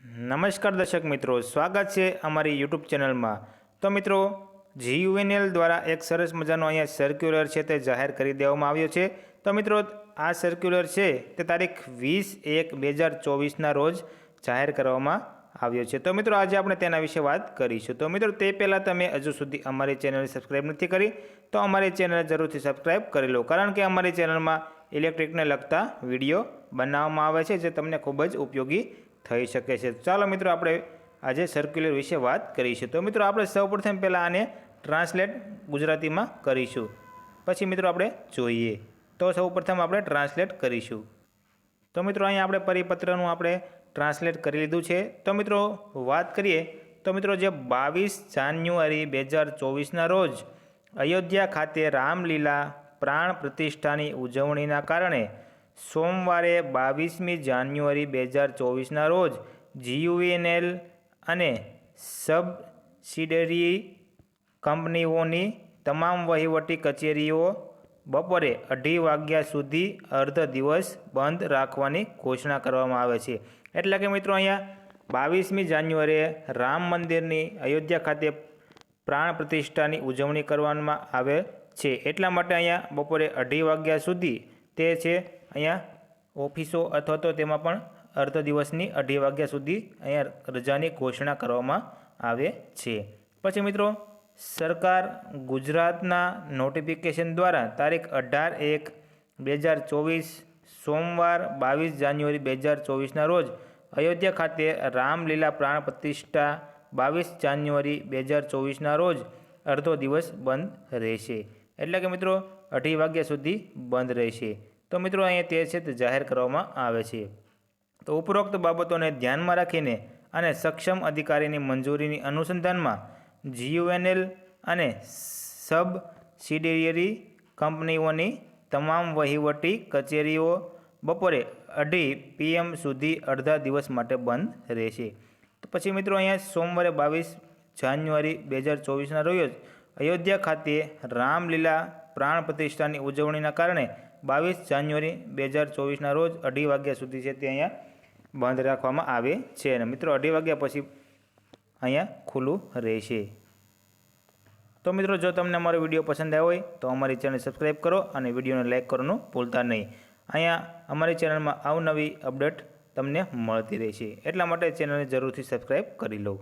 નમસ્કાર દર્શક મિત્રો, સ્વાગત છે અમારી યુટ્યુબ ચેનલમાં। તો મિત્રો, GUVNL દ્વારા એક સરસ મજાનો અહીંયા સર્ક્યુલર છે તે જાહેર કરી દેવામાં આવ્યો છે। તો મિત્રો, આ સર્ક્યુલર છે તે તારીખ 20/1/2024ના રોજ જાહેર કરવામાં આવ્યો છે। તો મિત્રો, આજે આપણે તેના વિશે વાત કરીશું। તો મિત્રો, તે પહેલાં તમે હજુ સુધી અમારી ચેનલ સબસ્ક્રાઈબ નથી કરી તો અમારી ચેનલ જરૂરથી સબસ્ક્રાઈબ કરી લો, કારણ કે અમારી ચેનલમાં ઇલેક્ટ્રિકને લગતા વિડીયો બનાવવામાં આવે છે જે તમને ખૂબ જ ઉપયોગી થઈ શકે છે। ચાલો મિત્રો, આપણે આજે સર્ક્યુલર વિશે વાત કરીશું। તો મિત્રો, આપણે સૌપ્રથમ પહેલાં આને ટ્રાન્સલેટ ગુજરાતીમાં કરીશું, પછી મિત્રો આપણે જોઈએ। તો સૌપ્રથમ આપણે ટ્રાન્સલેટ કરીશું। તો મિત્રો, અહીંયા આપણે પરિપત્રનું આપણે ટ્રાન્સલેટ કરી લીધું છે। તો મિત્રો, વાત કરીએ તો મિત્રો, જે 22 જાન્યુઆરી 2024ના રોજ અયોધ્યા ખાતે રામલીલા પ્રાણ પ્રતિષ્ઠાની ઉજવણીના કારણે સોમવારે 22મી જાન્યુઆરી 2024ના રોજ GUVNL અને સબસિડરી કંપનીઓની તમામ વહીવટી કચેરીઓ બપોરે 2:30 વાગ્યા સુધી અર્ધ દિવસ બંધ રાખવાની ઘોષણા કરવામાં આવે છે। એટલે કે મિત્રો, અહીંયા 22મી જાન્યુઆરીએ રામ મંદિરની અયોધ્યા ખાતે પ્રાણ પ્રતિષ્ઠાની ઉજવણી કરવામાં આવે છે, એટલા માટે અહીંયા બપોરે 2:30 વાગ્યા સુધી તે છે અહીંયા ઓફિસો અથવા તો તેમાં પણ અર્ધ દિવસની 2:30 વાગ્યા સુધી અહીંયા રજાની ઘોષણા કરવામાં આવે છે। પછી મિત્રો, સરકાર ગુજરાતના નોટિફિકેશન દ્વારા તારીખ 18/1/2024 સોમવાર 22 જાન્યુઆરી 2024ના રોજ અયોધ્યા ખાતે રામલીલા પ્રાણ પ્રતિષ્ઠા 22 જાન્યુઆરી 2024ના રોજ અડધો દિવસ બંધ રહેશે। એટલે કે મિત્રો, 2:30 વાગ્યા સુધી બંધ રહેશે। તો મિત્રો, અહીંયા તે છે તે જાહેર કરવામાં આવે છે। તો ઉપરોક્ત બાબતોને ધ્યાનમાં રાખીને અને સક્ષમ અધિકારીની મંજૂરીની અનુસંધાનમાં GUVNL અને સબસિડિયરી કંપનીઓની તમામ વહીવટી કચેરીઓ બપોરે 2:30 PM સુધી અડધા દિવસ માટે બંધ રહેશે। તો પછી મિત્રો, અહીંયા સોમવારે 22 જાન્યુઆરી 2024ના રોજ અયોધ્યા ખાતે રામલીલા પ્રાણ પ્રતિષ્ઠાની ઉજવણીના કારણે 22 જાન્યુઆરી 2024ના રોજ 2:30 વાગ્યા સુધી છે તે અહીંયા બંધ રાખવામાં આવે છે અને મિત્રો 2:30 વાગ્યા પછી અહીંયા ખુલ્લું રહેશે। તો મિત્રો, જો તમને અમારો વિડીયો પસંદ આવ્યો હોય તો અમારી ચેનલ સબસ્ક્રાઈબ કરો અને વિડીયોને લાઇક કરવાનું ભૂલતા નહીં। અહીંયા અમારી ચેનલમાં અવનવી અપડેટ તમને મળતી રહેશે, એટલા માટે ચેનલને જરૂરથી સબસ્ક્રાઈબ કરી લો।